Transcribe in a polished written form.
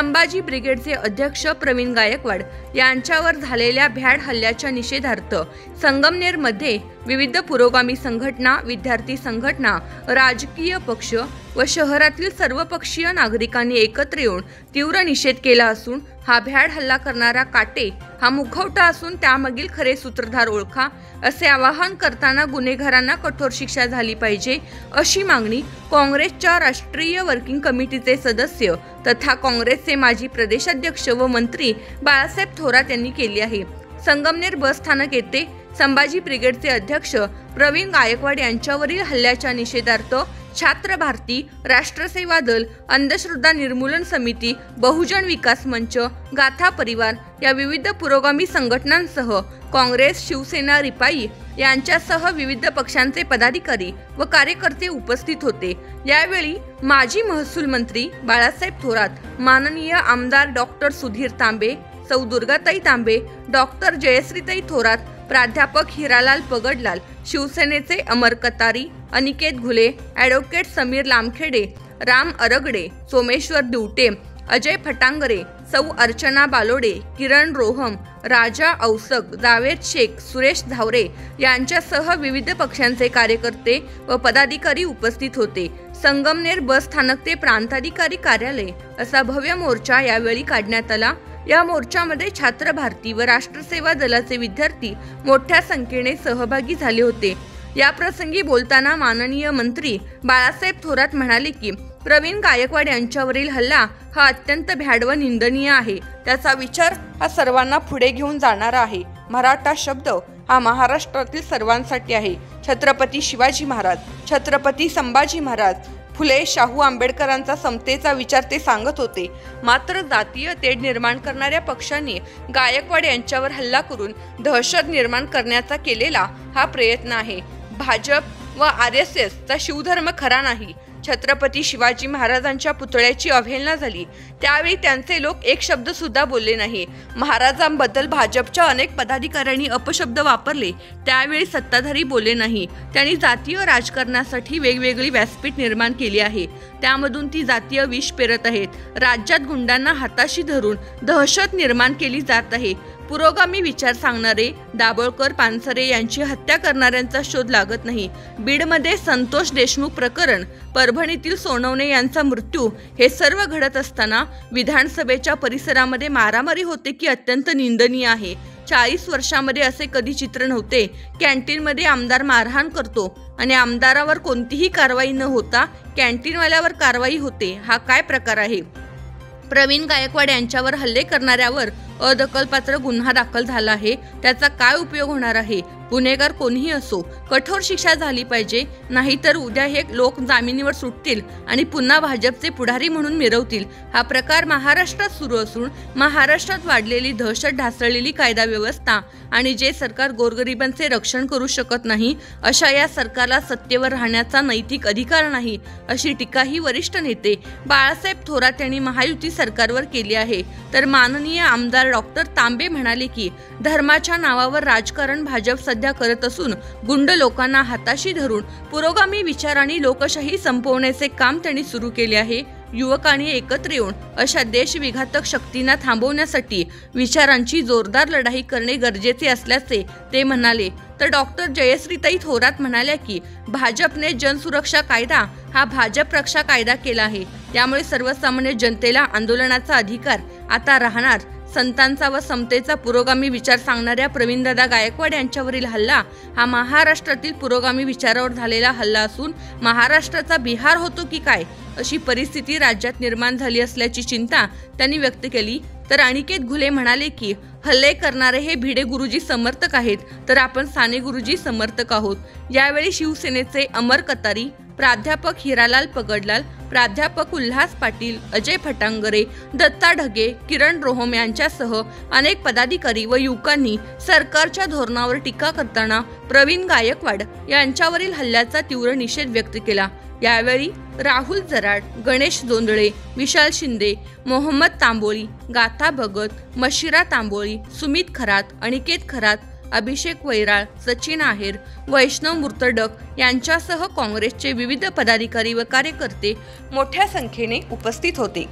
संभाजी ब्रिगेडचे अध्यक्ष प्रवीण गायकवाड यांच्यावर झालेल्या भ्याड हल्ल्याच्या निषेधार्थ संगमनेरमध्ये विविध पुरोगामी संघटना, विद्यार्थी संघटना, राजकीय पक्ष व शहरातील सर्वपक्षीय नागरिकांनी एकत्र येऊन तीव्र निषेध केला असून हा भ्याड हल्ला करणारा काटे हा मुखवटा असून त्यामागील खरे सूत्रधार ओळखा असे आवाहन करताना गुन्हेगारांना कठोर शिक्षा झाली पाहिजे अशी मागणी काँग्रेसच्या राष्ट्रीय वर्किंग कमिटीचे सदस्य तथा काँग्रेसचे माजी प्रदेशाध्यक्ष व मंत्री बाळासाहेब थोरात यांनी केली आहे। संगमनेर बस स्थानक येथे संभाजी ब्रिगेडचे अध्यक्ष प्रवीण गायकवाड यांच्यावरील हल्ल्याच्या निषेधार्थ छात्र भारती, राष्ट्रसेवा दल, अंधश्रद्धा निर्मूलन समिती, बहुजन विकास मंच, गाथा परिवार या विविध पुरोगामी संघटनांसह काँग्रेस, शिवसेना, रिपाई यांच्यासह विविध पक्षांचे पदाधिकारी व कार्यकर्ते उपस्थित होते। यावेळी माजी महसूल मंत्री बाळासाहेब थोरात, माननीय आमदार डॉक्टर सुधीर तांबे, सौ दुर्गाताई तांबे, डॉक्टर जयश्रीताई थोरात, प्राध्यापक हिरालाल पगडलाल, शिवसेनेचे अमर कतारी, अनिकेत घुले, ॲडव्होकेट समीर लामखेडे, राम अरगडे, सोमेश्वर दिवटे, अजय फटांगरे, सौ अर्चना बालोडे, किरण रोहम, राजा औसक, जावेद शेख, सुरेश धावरे यांच्यासह विविध पक्षांचे कार्यकर्ते व पदाधिकारी उपस्थित होते। संगमनेर बस स्थानक ते प्रांताधिकारी कार्यालय असा भव्य मोर्चा यावेळी काढण्यात आला। या मोर्चामध्ये छात्र भारती व राष्ट्रसेवा दलाचे विद्यार्थी मोठ्या संख्येने सहभागी झाले होते। या प्रसंगी बोलताना माननीय मंत्री बाळासाहेब थोरात म्हणाले की प्रवीण गायकवाड यांच्यावरील हल्ला हा अत्यंत भ्याड व निंदनीय आहे। त्याचा विचार हा सर्वांना पुढे घेऊन जाणारा आहे। मराठा शब्द हा महाराष्ट्रातील सर्वांसाठी आहे। छत्रपती शिवाजी महाराज, छत्रपती संभाजी महाराज, फुले शाहू आंबेडकरांचा समतेचा विचार ते सांगत होते। मात्र जातीय तेढ निर्माण करणाऱ्या पक्षांनी गायकवाड यांच्यावर हल्ला करून दहशत निर्माण करण्याचा केलेला हा प्रयत्न आहे। भाजप व RSS चा शिवधर्म खरा नाही। छत्रपती शिवाजी महाराजांच्या पुतळ्याची अवहेलना झाली त्यावेळी त्यांचे लोक एक शब्द सुद्धा बोलले नाही। महाराजांबद्दल भाजपच्या अनेक पदाधिकाऱ्यांनी अपशब्द वापरले त्यावेळी सत्ताधारी बोलले नाही। त्यांनी जातीय राजकारणासाठी वेगवेगळी व्यासपीठ निर्माण केली आहे, त्यामधून ती जातीय विष पेरत आहेत। राज्यात गुंडांना हाताशी धरून दहशत निर्माण केली जात आहे। पुरोगामी विचार सांगणारे दाभोळकर, पानसरे यांची हत्या करणाऱ्यांचा शोध लागत नाही। बीडमध्ये संतोष देशमुख प्रकरण, परभणीतील सोनवणे यांचा मृत्यू हे सर्व घडत असताना विधानसभेच्या परिसरामध्ये मारामारी होते की अत्यंत निंदनीय आहे। 40 वर्षांमध्ये असे कधी चित्र नव्हते। कॅन्टीनमध्ये आमदार मारहाण करतो आणि आमदारावर कोणतीही कारवाई न होता कॅन्टीनवाल्यावर कारवाई होते, हा काय प्रकार आहे? प्रवीण गायकवाड यांच्यावर हल्ले करणाऱ्यावर अदखलपात्र गुन्हा दाखल झाला आहे, त्याचा काय उपयोग होणार आहे? गुन्हेगार कोणीही असो, कठोर शिक्षा झाली पाहिजे, नाहीतर उद्या हे लोक जामिनीवर सुटतील आणि पुन्हा भाजपचे पुढारी म्हणून मिरवतील। हा प्रकार महाराष्ट्रात सुरू असून महाराष्ट्रात वाढलेली दहशत, ढासळलेली कायदा व्यवस्था आणि जे सरकार गोरगरिबांचे रक्षण करू शकत नाही अशा या सरकारला सत्तेवर राहण्याचा नैतिक अधिकार नाही, अशी टीकाही वरिष्ठ नेते बाळासाहेब थोरात यांनी महायुती सरकारवर केली आहे। तर माननीय आमदार डॉक्टर तांबे म्हणाले की धर्माच्या नावावर राजकारण भाजप सध्या करत असून गुंड लोकांना हाताशी धरून पुरोगामी विचार आणि लोकशाही संपवण्याचे काम त्यांनी सुरू केले आहे। युवकांनी एकत्र येऊन अशा देशविघातक शक्तींना थांबवण्यासाठी विचारांची जोरदार लढाई करणे गरजेचे असल्याचे ते म्हणाले। तर डॉक्टर जयश्रीताई थोरात म्हणाल्या की भाजपने जनसुरक्षा कायदा हा भाजप रक्षा कायदा केला आहे, त्यामुळे सर्वसामान्य जनतेला आंदोलनाचा अधिकार आता राहणार। संतांचा व समतेचा पुरोगामी विचार सांगणाऱ्या प्रवीणदादा गायकवाड यांच्यावरील हल्ला हा महाराष्ट्रातील पुरोगामी विचारावर झालेला हल्ला असून महाराष्ट्राचा बिहार होतो की काय अशी परिस्थिती राज्यात निर्माण झाली असल्याची चिंता त्यांनी व्यक्त केली। तर अनिकेत घुले म्हणाले की हल्ले करणारे हे भिडे गुरुजी समर्थक आहेत, तर आपण साने गुरुजी समर्थक आहोत। यावेळी शिवसेनेचे अमर कतारी, प्राध्यापक हिरालाल पगडलाल, प्राध्यापक उल्हास पाटील, अजय फटांगरे, दत्ता ढगे, किरण रोहम यांच्यासह अनेक पदाधिकारी व युवकांनी सरकारच्या धोरणावर टीका करताना प्रवीण गायकवाड यांच्यावरील हल्ल्याचा तीव्र निषेध व्यक्त केला। यावेळी राहुल जराड, गणेश जोंधळे, विशाल शिंदे, मोहम्मद तांबोळी, गाथा भगत, मशिरा तांबोळी, सुमित खरात, अनिकेत खरात, अभिषेक वैराळ, सचिन आहेर, वैष्णव मुर्तडक यांच्यासह काँग्रेसचे विविध पदाधिकारी व कार्यकर्ते मोठ्या संख्येने उपस्थित होते।